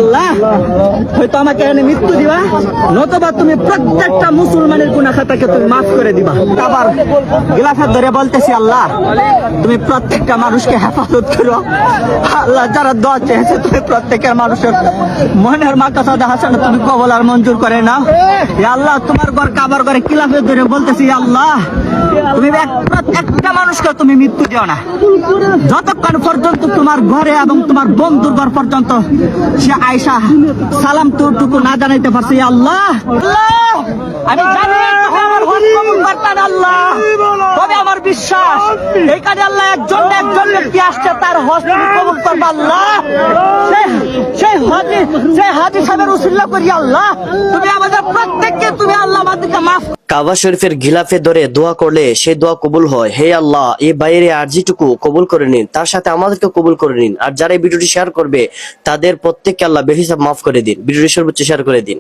আল্লাহ হয়তো আমাকে এনে মৃত্যু দিবা, নতুবা তুমি প্রত্যেকটা মুসলমানের গুনাহ খাতাকে তুমি মাফ করে দিবা। আবার গিলাফাত ধরে বলতেছি, আল্লাহ তুমি প্রত্যেকটা মানুষকে হেফাজত করো। আল্লাহ যারা দোয়া চেয়েছে তুমি প্রত্যেকের মানুষের মনের মাকাসাদা হাসানা তুমি কবুল আর মঞ্জুর করে নাও। ইয়া আল্লাহ তোমার ঘর কাবার ঘরে খিলাফত ধরে বলতেছি, আল্লাহ তুমি একটা মানুষকে তুমি মৃত্যু দিও না যতক্ষণ পর্যন্ত তোমার ঘরে এবং তোমার বন্ধুর ঘর পর্যন্ত সে আয়েশা সালাম টুকু না জানাইতে পারছে। ইয়া আল্লাহ আমি জানি তুমি আমার হজ কবুল করবেন আল্লাহ, তবে আমার বিশ্বাস এইখানে আল্লাহ একজন ব্যক্তি আসছে, তার হজ তুমি কবুল করবে আল্লাহ। সেই হাজী সাহেবের উসিলা করি আল্লাহ তুমি আমাদের প্রত্যেককে তুমি আল্লাহ আমাদেরকে মাফ। কাবা শরীফের গিলাফে ধরে দোয়া করলে সেই দোয়া কবুল হয়। হে আল্লাহ এই বাইরে আরজিটুকু কবুল করে নিন, তার সাথে আমাদেরকে কবুল করে নিন। আর যারা এই ভিডিওটি শেয়ার করবে তাদের প্রত্যেককে আল্লাহ বেহিসাব মাফ করে দিন। ভিডিওটি সর্বোচ্চ শেয়ার করে দিন।